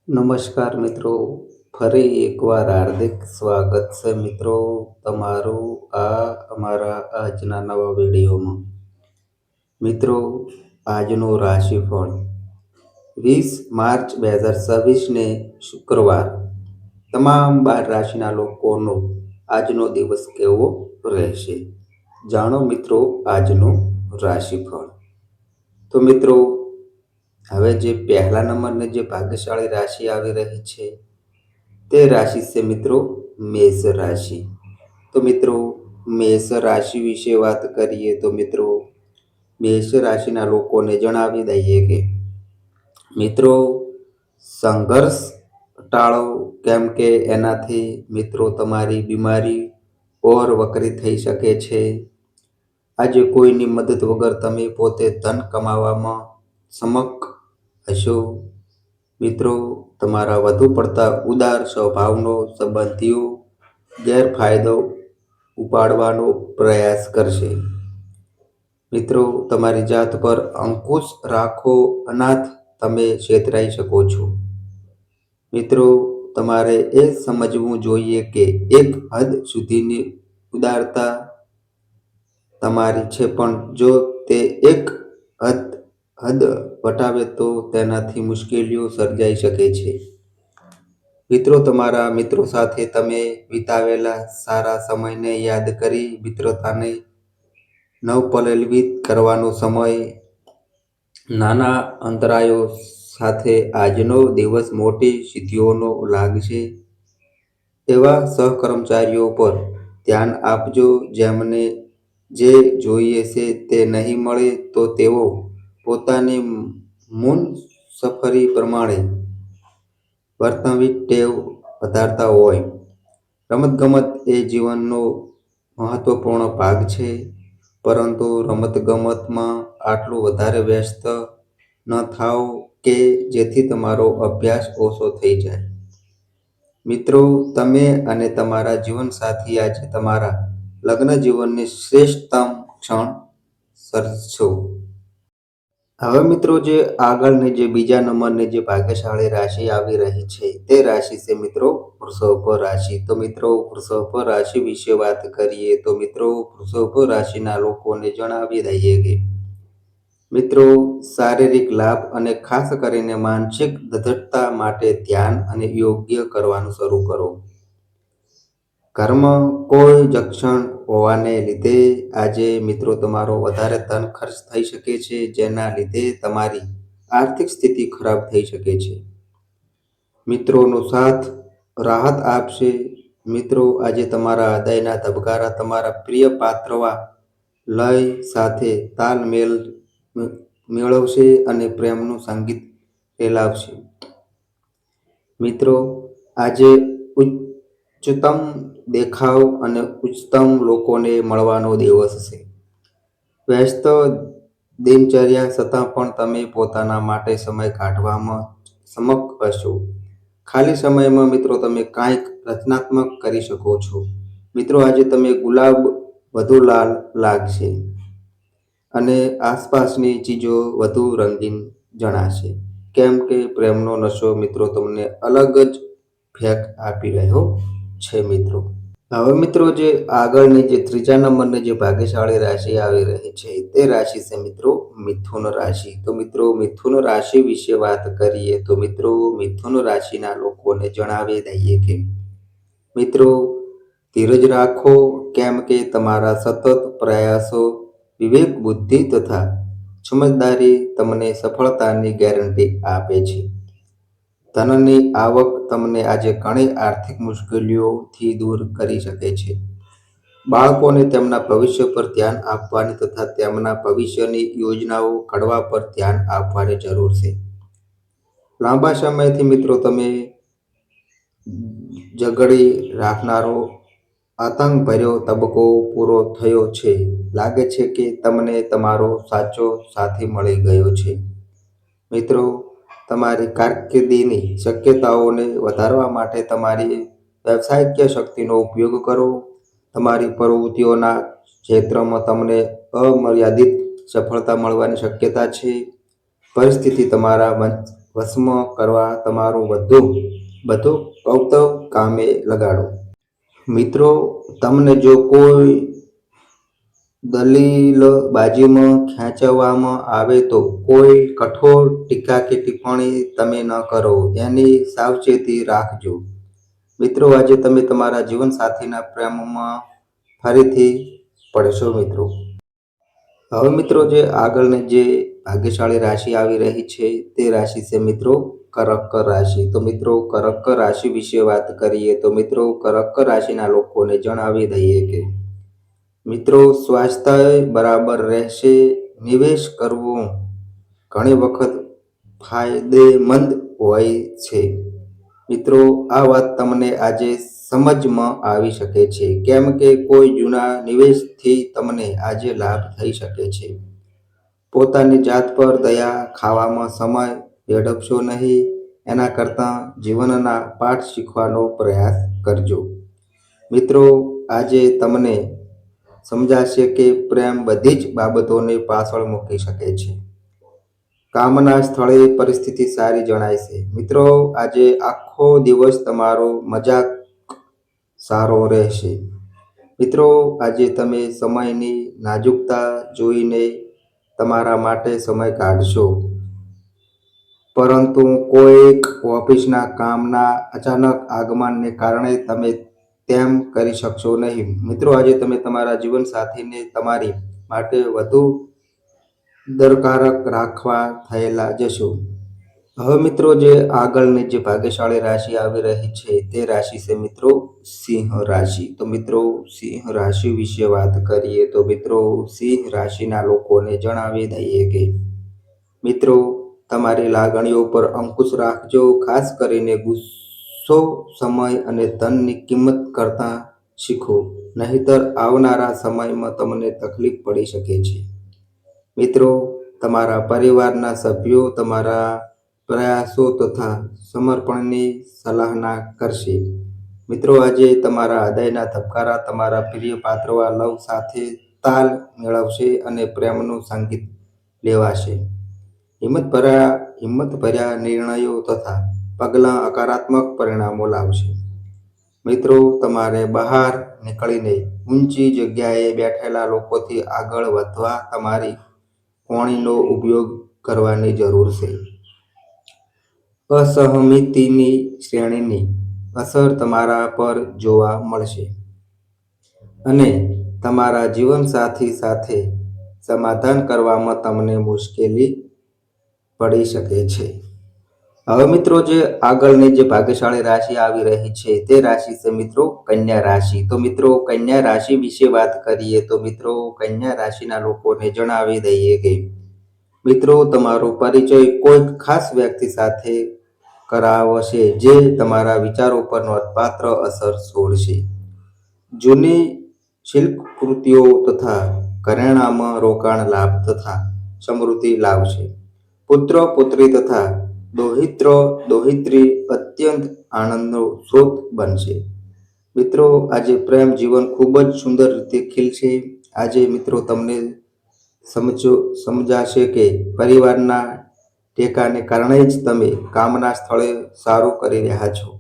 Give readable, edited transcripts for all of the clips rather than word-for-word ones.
નમસ્કાર મિત્રો, ફરી એકવાર હાર્દિક સ્વાગત છે મિત્રો તમારું આ અમારા આજના નવા વિડીયોમાં. મિત્રો, આજનું રાશિફળ 20 માર્ચ 2026ને શુક્રવાર તમામ 12 રાશિના લોકોનો આજનો દિવસ કેવો રહેશે જાણો મિત્રો આજનું રાશિફળ. તો મિત્રો, હવે જે પહેલા નંબરની જે ભાગ્યશાળી રાશિ આવી રહી છે તે રાશિ છે મિત્રો મેષ રાશિ. તો મિત્રો, મેષ રાશિ વિશે વાત કરીએ તો મિત્રો, મેષ રાશિના લોકોને જણાવી દઈએ કે મિત્રો, સંઘર્ષ ટાળો, કેમ કે એનાથી મિત્રો તમારી બીમારી ઓર વકરી થઈ શકે છે. આજે કોઈની મદદ વગર તમે પોતે ધન કમાવામાં સમક હશો. મિત્રો, તમારા વધુ પડતા ઉદાર સ્વભાવનો સંબંધીઓ ગેરફાયદો ઉપાડવાનો પ્રયાસ કરશે. મિત્રો, તમારી જાત પર અંકુશ રાખો, અનાથ તમે છેતરાઈ શકો છો. મિત્રો, તમારે એ સમજવું જોઈએ કે એક હદ સુધીની ઉદારતા તમારી છે, પણ જો તે એક હદ વટાવે તો તેનાથી મુશ્કેલીઓ સર્જાઈ શકે છે. મિત્રો, તમારા મિત્રો સાથે તમે વિતાવેલા સારા સમયને યાદ કરી મિત્રતાને નવપલ્લવિત કરવાનો સમય. નાના અંતરાયો સાથે આજનો દિવસ મોટી સિદ્ધિઓનો લાગશે. એવા સહકર્મચારીઓ પર ધ્યાન આપજો જેમને જે જોઈએ છે તે નહીં મળે તો તેઓ પોતાની મુનસફરી પ્રમાણે વર્તનવી ટેવ વધારતા હોય. રમતગમત એ જીવનનો મહત્વપૂર્ણ ભાગ છે, પરંતુ રમતગમતમાં આટલું વધારે વ્યસ્ત ન થાઓ કે જેથી તમારો અભ્યાસ ઓછો થઈ જાય. મિત્રો, તમે અને તમારા જીવનસાથી આજે તમારા લગ્ન જીવનની શ્રેષ્ઠતમ ક્ષણ સર્જશો. હવે મિત્રો, જે આગળની જે બીજા નંબરની જે ભાગ્યશાળી રાશિ આવી રહી છે તે રાશિ છે મિત્રો વૃષભ રાશિ. તો મિત્રો, વૃષભ રાશિ વિશે વાત કરીએ તો મિત્રો, વૃષભ રાશિના લોકોને જણાવી દઈએ કે મિત્રો, શારીરિક લાભ અને ખાસ કરીને માનસિક દૃઢતા માટે ધ્યાન અને યોગ્ય કરવાનું શરૂ કરો. ઘરમાં કોઈ જક્ષણ હોવાને લીધે આજે મિત્રો તમારો વધારે ધન ખર્ચ થઈ શકે છે, જેના લીધે તમારી આર્થિક સ્થિતિ ખરાબ થઈ શકે છે. મિત્રોનો સાથ રાહત આપશે. મિત્રો, આજે તમારા હૃદયના ધબકારા તમારા પ્રિય પાત્રવા લય સાથે તાલ મેળવશે અને પ્રેમનું સંગીત રેલાવશે. મિત્રો, આજે ઉચ્ચતમ દેખાવ અને ઉચ્ચતમ લોકોને મળવાનો દિવસ છે. વ્યસ્ત દિનચર્યા છતાં પણ તમે પોતાના માટે સમય કાઢવામાં સમક હશો. ખાલી સમયમાં મિત્રો તમે કાંઈક રચનાત્મક કરી શકો છો. મિત્રો, આજે તમે ગુલાબ વધુ લાલ લાગશે અને આસપાસની ચીજો વધુ રંગીન જણાશે, કેમ કે પ્રેમનો નશો મિત્રો તમને અલગ જ ફેંક આપી રહ્યો છે. મિત્રો, હવે મિત્રો, જે આગળની જે ત્રીજા નંબરની જે ભાગ્યશાળી રાશિ આવી રહી છે તે રાશિ છે મિત્રો મિથુન રાશિ. તો મિત્રો, મિથુન રાશિ વિશે વાત કરીએ તો મિત્રો, મિથુન રાશિના લોકોને જણાવી દઈએ કે મિત્રો, ધીરજ રાખો, કેમ કે તમારા સતત પ્રયાસો, વિવેક, બુદ્ધિ તથા સમજદારી તમને સફળતાની ગેરંટી આપે છે. ધનની આવક તમને આજે ઘણી આર્થિક મુશ્કેલીઓથી દૂર કરી શકે છે. બાળકોને તેમના ભવિષ્ય પર ધ્યાન આપવાની તથા તેમના ભવિષ્યની યોજનાઓ ઘડવા પર ધ્યાન આપવાની જરૂર છે. લાંબા સમયથી મિત્રો તમે જગડી રાખનારો આતંકભર્યો તબક્કો પૂરો થયો છે. લાગે છે કે તમને તમારો સાચો સાથી મળી ગયો છે. મિત્રો, તમારી કારકિર્દીની શક્યતાઓને વધારવા માટે તમારી વ્યવસાયિક શક્તિનો ઉપયોગ કરો. તમારી પ્રવૃત્તિઓના ક્ષેત્રમાં તમને અમર્યાદિત સફળતા મળવાની શક્યતા છે. પરિસ્થિતિ તમારા વશમાં કરવા તમારું બધું કૌતવ કામે લગાડો. મિત્રો, તમને જો કોઈ દલીલબાજીમાં ખેંચવામાં આવે તો કોઈ કઠોર ટીકા કે ટિપ્પણી તમે ન કરો, એની સાવચેતી રાખજો. મિત્રો, આજે તમે તમારા જીવનસાથીના પ્રેમમાં ફરીથી પડશો. મિત્રો, હવે મિત્રો જે આગળની જે ભાગ્યશાળી રાશિ આવી રહી છે તે રાશિ છે મિત્રો કર્ક રાશિ. તો મિત્રો કર્ક રાશિ વિશે વાત કરીએ તો મિત્રો કર્ક રાશિના લોકોને જણાવી દઈએ કે મિત્રો સ્વાસ્થ્ય બરાબર રહેશે. નિવેશ કરવો ઘણી વખત ફાયદેમંદ હોય છે. મિત્રો, આ વાત તમને આજે સમજમાં આવી શકે છે, કેમ કે કોઈ જૂના નિવેશથી તમને આજે લાભ થઈ શકે છે. પોતાની જાત પર દયા ખાવામાં સમય વેડફશો નહીં, એના કરતાં જીવનના પાઠ શીખવાનો પ્રયાસ કરજો. મિત્રો, આજે તમને સમજાશે કે પ્રેમ બધી જ બાબતોને પાછળ મૂકી શકે છે. કામના સ્થળે પરિસ્થિતિ સારી જણાય છે. મિત્રો, આજે આખો દિવસ તમારો મજાક સારો રહેશે. મિત્રો, આજે તમે સમયની નાજુકતા જોઈને તમારા માટે સમય કાઢશો, પરંતુ કોઈક ઓફિસના કામના અચાનક આગમનને કારણે તમે તેમ કરી શકશો નહીં. મિત્રો, આજે તમે તમારા જીવનસાથીને તમારી માટે વધુ દરકારક રાખવા થયેલા જશો. હવે મિત્રો જે આગળની જે ભાગ્યશાળી રાશિ આવી રહી છે તે રાશિ છે મિત્રો સિંહ રાશિ. તો મિત્રો સિંહ રાશિ વિશે વાત કરીએ તો મિત્રો સિંહ રાશિના લોકોને જણાવી દઈએ કે મિત્રો તમારી લાગણીઓ પર અંકુશ રાખજો. ખાસ કરીને ગુસ્સો, સમય અને ધનની કિંમત કરતા શીખો, નહીંતર આવનારા સમયમાં તમને તકલીફ પડી શકે છે. મિત્રો, તમારા પરિવારના સભ્યો તમારા પ્રયાસો તથા સમર્પણની સરાહના કરશે. મિત્રો, આજે તમારા હૃદયના ધબકારા તમારા પ્રિય પાત્રવા લવ સાથે તાલ મેળવશે અને પ્રેમનું સંગીત લેવાશે. હિંમતભર્યા નિર્ણયો તથા પગલાં હકારાત્મક પરિણામો લાવશે. મિત્રો, તમારે બહાર નીકળીને ઊંચી જગ્યાએ બેઠેલા લોકોથી આગળ વધવા તમારી કોણીનો ઉપયોગ કરવાની જરૂર છે. અસહમતિની શ્રેણીની અસર તમારા પર જોવા મળશે અને તમારા જીવનસાથી સાથે સમાધાન કરવામાં તમને મુશ્કેલી પડી શકે છે. હવે મિત્રો જે આગળની જે ભાગ્યશાળી રાશિ આવી રહી છે તે રાશિ છે મિત્રો કન્યા રાશિ. તો મિત્રો કન્યા રાશિ વિશે વાત કરીએ તો મિત્રો કન્યા રાશિના લોકોને જણાવી દઈએ કે મિત્રો તમારો પરિચય કોઈ ખાસ વ્યક્તિ સાથે કરાવશે જે તમારા વિચારો પર નોંધપાત્ર અસર છોડશે. જૂની શિલ્પકૃતિઓ તથા ઘરેણામાં રોકાણ લાભ તથા સમૃદ્ધિ લાવશે. પુત્ર પુત્રી તથા દોહિત્રી અત્યંત આનંદનો સ્ત્રોત બનશે. મિત્રો, આજે પ્રેમ જીવન ખૂબ જ સુંદર રીતે ખીલશે. આજે મિત્રો તમને સમજાશે કે પરિવારના ટેકાને કારણે જ તમે કામના સ્થળે સારું કરી રહ્યા છો.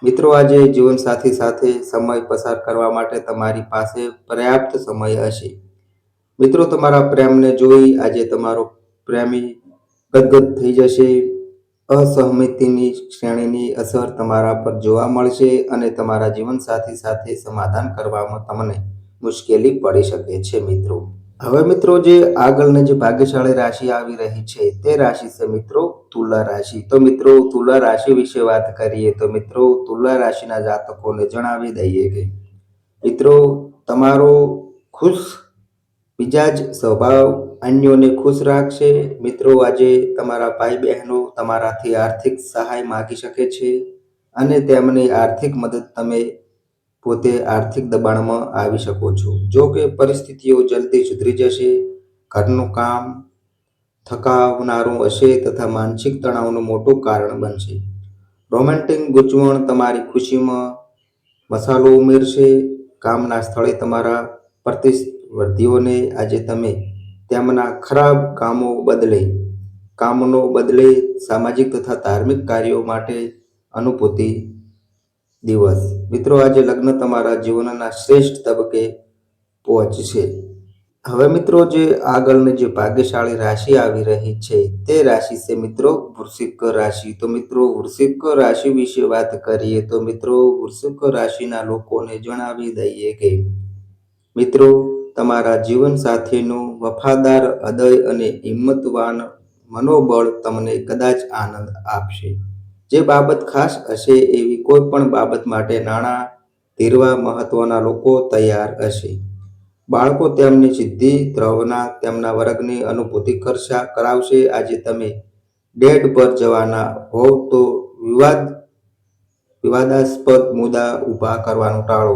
મિત્રો, આજે જીવનસાથી સાથે સમય પસાર કરવા માટે તમારી પાસે પર્યાપ્ત સમય હશે. મિત્રો, તમારા પ્રેમને જોઈ આજે તમારો પ્રેમી ગદગદ થઈ જશે. અસહમતિની શ્રેણીની અસર તમારા પર જોવા મળશે અને તમારા જીવનસાથી સાથે સમાધાન કરવામાં તમને મુશ્કેલી પડી શકે છે. મિત્રો, હવે મિત્રો જે આગળની જે ભાગ્યશાળી રાશિ આવી રહી છે તે રાશિ છે મિત્રો તુલા રાશિ. તો મિત્રો તુલા રાશિ વિશે વાત કરીએ તો મિત્રો તુલા રાશિના જાતકોને જણાવી દઈએ કે મિત્રો તમારો ખુશ મિજાજ સ્વભાવ અન્યોને ખુશ રાખશે. મિત્રો, આજે તમારા ભાઈ બહેનો તમારાથી આર્થિક સહાય માગી શકે છે અને તેમની આર્થિક મદદ તમે પોતે આર્થિક દબાણમાં આવી શકો છો. જો કે પરિસ્થિતિઓ જલ્દી સુધરી જશે. ઘરનું કામ થકાવનારું હશે તથા માનસિક તણાવનું મોટું કારણ બનશે. રોમેન્ટિક ગૂંચવણ તમારી ખુશીમાં મસાલો ઉમેરશે. કામના સ્થળે તમારા પ્રતિસ્પર્ધીઓને આજે તમે તેમના ખરાબ કામો બદલે કામનો બદલે સામાજિક તથા ધાર્મિક કાર્યો માટે અનુભૂતિ દિવસ. મિત્રો, આજે લગ્ન તમારા જીવનના શ્રેષ્ઠ તબક્કે પહોંચશે. હવે મિત્રો, જે આગળની જે ભાગ્યશાળી રાશિ આવી રહી છે તે રાશિ છે મિત્રો વૃશ્ચિક રાશિ. તો મિત્રો, વૃશ્ચિક રાશિ વિશે વાત કરીએ તો મિત્રો, વૃશ્ચિક રાશિના લોકોને જણાવી દઈએ કે મિત્રો, તમારા જીવનસાથીનું વફાદાર હૃદય અને હિંમતવાન મનોબળ તમને કદાચ આનંદ આપશે. જે બાબત ખાસ હશે એવી કોઈ પણ બાબત માટે નાણાં ધીરવા મહત્વના લોકો તૈયાર હશે. બાળકો તેમની સિદ્ધિ દ્રવના તેમના વર્ગની અનુભૂતિ કરાવશે. આજે તમે ડેટ પર જવાના હોવ તો વિવાદાસ્પદ મુદ્દા ઊભા કરવાનું ટાળો.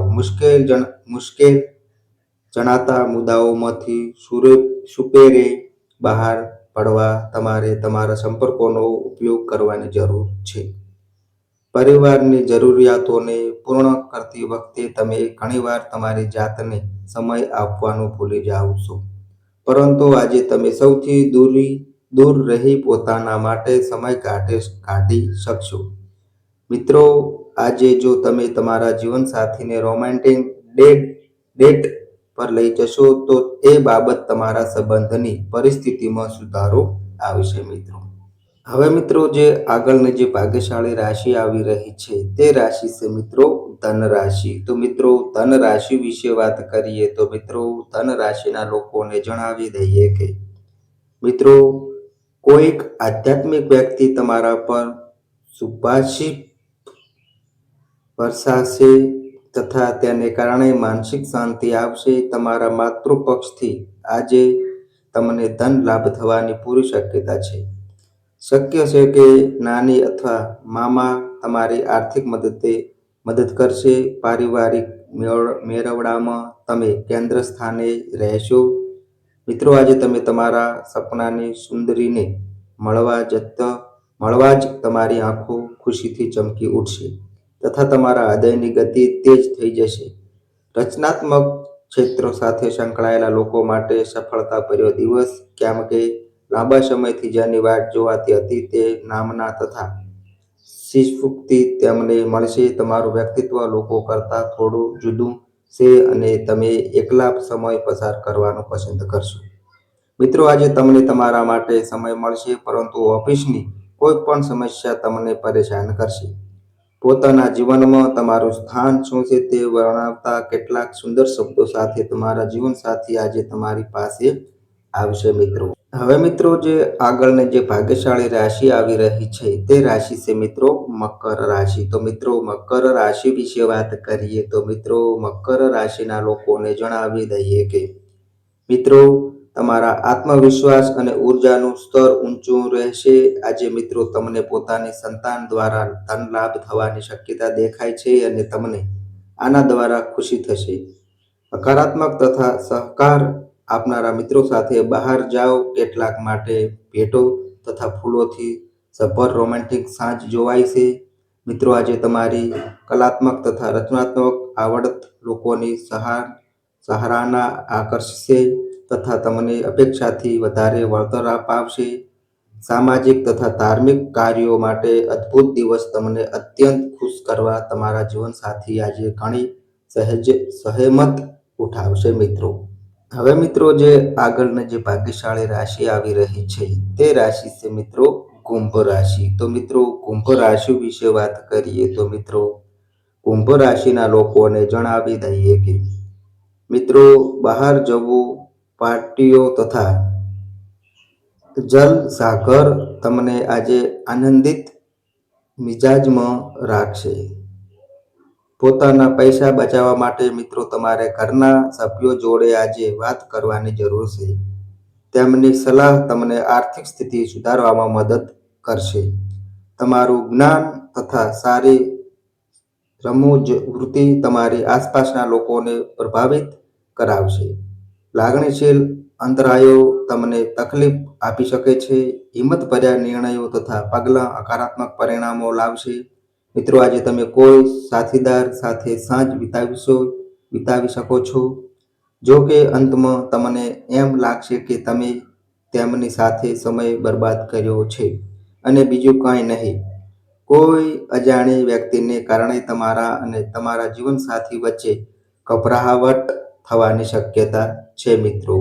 મુશ્કેલ જણાતા મુદ્દાઓમાંથી સુપેરે બહાર પડવા તમારે તમારા સંપર્કોનો ઉપયોગ કરવાની જરૂર છે. પરિવારની જરૂરિયાતોને પૂર્ણ કરતી વખતે તમે ઘણીવાર તમારી જાતને સમય આપવાનું ભૂલી જાઓ છો, પરંતુ આજે તમે સૌથી દૂર રહી પોતાના માટે સમય કાઢી શકશો. મિત્રો, આજે જો તમે તમારા જીવનસાથીને રોમેન્ટિક ડેટ પર લઈ જશો તો એ બાબત તમારા સંબંધની પરિસ્થિતિમાં સુધારો આવશે. હવે મિત્રો, જે આગળની જે ભાગ્યશાળી રાશિ આવી રહી છે તે રાશિ છે મિત્રો ધન રાશિ. તો મિત્રો, ધન રાશિ વિશે વાત કરીએ તો મિત્રો, ધન રાશિના લોકોને જણાવી દઈએ કે મિત્રો, કોઈક આધ્યાત્મિક વ્યક્તિ તમારા પર શુભાશીષ વરસાશે તથા તેને કારણે માનસિક શાંતિ આવશે. તમારા માતૃપક્ષથી આજે તમને ધન લાભ થવાની પૂરી શક્યતા છે. શક્ય છે કે નાની અથવા મામા તમારી આર્થિક મદદ કરશે. પારિવારિક મેળાવડામાં તમે કેન્દ્ર સ્થાને રહેશો. મિત્રો, આજે તમે તમારા સપનાની સુંદરીને મળવા જ તમારી આંખો ખુશીથી ચમકી ઉઠશે તથા તમારા હૃદયની ગતિ તેજ થઈ જશે. રચનાત્મક ક્ષેત્રો સાથે સંકળાયેલા લોકો માટે સફળતાભર્યો દિવસ, કેમ કે લાંબા સમયથી જેની વાટ જોવાતી હતી તે નામના તથા શિષ્યવૃત્તિ તેમને મળશે. તમારું વ્યક્તિત્વ લોકો કરતાં થોડું જુદું છે અને તમે એકલા સમય પસાર કરવાનું પસંદ કરશો. મિત્રો, આજે તમને તમારા માટે સમય મળશે, પરંતુ ઓફિસની કોઈ પણ સમસ્યા તમને પરેશાન કરશે. પોતાના જીવનમાં તમારું સ્થાન શું છે તે વર્ણવતા કેટલાક સુંદર શબ્દો સાથે તમારા જીવનસાથી આજે તમારી પાસે આવશે. હવે મિત્રો, જે આગળની જે ભાગ્યશાળી રાશિ આવી રહી છે તે રાશિ છે મિત્રો મકર રાશિ. તો મિત્રો, મકર રાશિ વિશે વાત કરીએ તો મિત્રો, મકર રાશિના લોકોને જણાવી દઈએ કે મિત્રો, તમારા આત્મવિશ્વાસ અને ઉર્જાનું સ્તર ઊંચું રહેશે. આજે મિત્રો, તમને પોતાની સંતાન દ્વારા ધન લાભ થવાની શક્યતા દેખાય છે અને તમને આના દ્વારા ખુશી થશે. હકારાત્મક તથા સહકાર આપનારા મિત્રો સાથે બહાર જાઓ. કેટલાક માટે ભેટો તથા ફૂલોથી સભર રોમેન્ટિક સાંજ જોવાય છે. મિત્રો, આજે તમારી કલાત્મક તથા રચનાત્મક આવડત લોકોની સરાહના આકર્ષશે તથા તમને અપેક્ષાથી વધારે વળતર અપાવશે. સામાજિક તથા ધાર્મિક કાર્યો માટે અદ્ભુત દિવસ તમને અત્યંત ખુશ કરવા તમારા જીવનસાથી આજે ઘણી સહેમત ઉઠાવશે. હવે મિત્રો, જે આગળની જે ભાગ્યશાળી રાશિ આવી રહી છે તે રાશિ છે મિત્રો કુંભ રાશિ. તો મિત્રો, કુંભ રાશિ વિશે વાત કરીએ તો મિત્રો, કુંભ રાશિના લોકોને જણાવી દઈએ કે મિત્રો, બહાર જવું, પાર્ટીઓ તથા જલસાઘર તમને આજે આનંદિત મિજાજમાં રાખશે. પોતાના પૈસા બચાવવા માટે મિત્રો તમારે ઘરના સભ્યો જોડે આજે વાત કરવાની જરૂર છે. તેમની સલાહ તમને આર્થિક સ્થિતિ સુધારવામાં મદદ કરશે. તમારું જ્ઞાન તથા સારી રમૂજવૃત્તિ તમારી આસપાસના લોકોને પ્રભાવિત કરાવશે. લાગણીશીલ અંતરાયો તમને તકલીફ આપી શકે છે. હિંમતભર્યા નિર્ણયો તથા પગલાં હકારાત્મક પરિણામો લાવશે. મિત્રો, આજે તમે કોઈ સાથીદાર સાથે સાંજ વિતાવી શકો છો. જો કે અંતમાં તમને એમ લાગશે કે તમે તેમની સાથે સમય બરબાદ કર્યો છે અને બીજું કાંઈ નહીં. કોઈ અજાણી વ્યક્તિને કારણે તમારા અને તમારા જીવનસાથી વચ્ચે ગભરાહટ થવાની શક્યતા છે મિત્રો.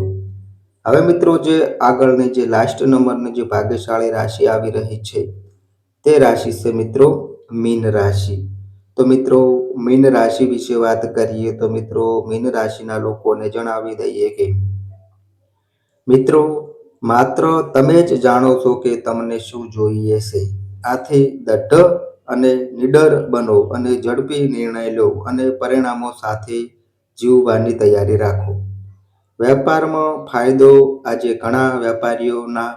હવે મિત્રો જે આગળની જે લાસ્ટ નંબરની જે ભાગ્યશાળી રાશિ આવી રહી છે તે રાશિ છે મિત્રો મીન રાશિ. તો મિત્રો મીન રાશિ વિશે વાત કરીએ તો મિત્રો મીન રાશિના લોકોને જણાવી દઈએ કે મિત્રો માત્ર તમે જ જાણો છો કે તમને શું જોઈએ છે. આથી દઢ અને નીડર બનો અને ઝડપી નિર્ણય લો અને પરિણામો સાથે જીવવાની તૈયારી રાખો. વેપારમાં ફાયદો. આજે ઘણા વેપારીઓના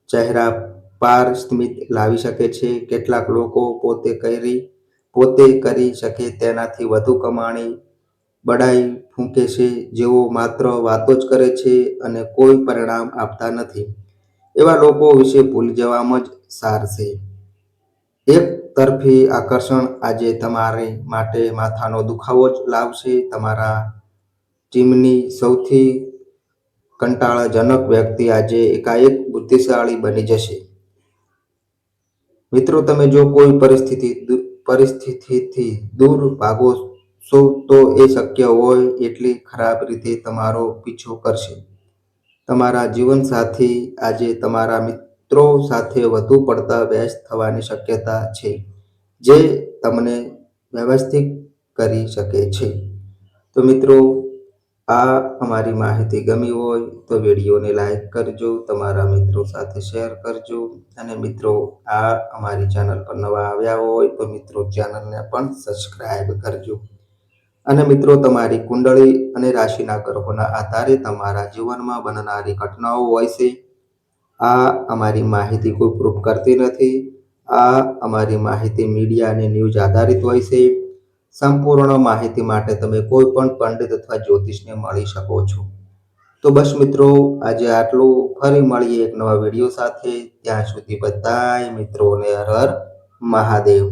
ચહેરા પાર સ્મિત લાવી શકે છે. કેટલાક લોકો પોતે કરી શકે તેનાથી વધુ કમાણી બડાઈ ફૂંકે છે. જેઓ માત્ર વાતો જ કરે છે અને કોઈ પરિણામ આપતા નથી. એવા લોકો વિશે ભૂલી જવામાં જ સાર છે. એક તરફી આકર્ષણ આજે તમારી માટે માથાનો દુખાવો જ લાવશે. તમારા ટીમની સૌથી કંટાળાજનક વ્યક્તિ આજે એકાએક બુદ્ધિશાળી બની જશે. મિત્રો તમે જો કોઈ પરિસ્થિતિથી દૂર ભાગો છો તો એ શક્ય હોય એટલી ખરાબ રીતે તમારો પીછો કરશે. તમારા જીવનસાથી આજે તમારા મિત્રો સાથે વધુ પડતા વ્યસ્ત થવાની શક્યતા છે, જે તમને વ્યવસ્થિત કરી શકે છે. તો મિત્રો આ અમારી માહિતી ગમી હોય તો વિડીયોને લાઈક કરજો, તમારા મિત્રો સાથે શેર કરજો અને મિત્રો આ અમારી ચેનલ પર નવા આવ્યા હોય તો મિત્રો ચેનલને પણ સબસ્ક્રાઈબ કરજો. અને મિત્રો તમારી કુંડળી અને રાશિના ગ્રહોના આધારે તમારા જીવનમાં બનનારી ઘટનાઓ હોય છે. આ અમારી માહિતી કોઈ પ્રૂફ કરતી નથી. આ અમારી માહિતી મીડિયા અને ન્યૂઝ આધારિત હોય છે. સંપૂર્ણ માહિતી માટે તમે કોઈ પણ પંડિત અથવા જ્યોતિષને મળી શકો છો. તો બસ મિત્રો આજે આટલું. ફરી મળીએ એક નવા વિડીયો સાથે. ત્યાં સુધી બધાય મિત્રોને હર હર મહાદેવ.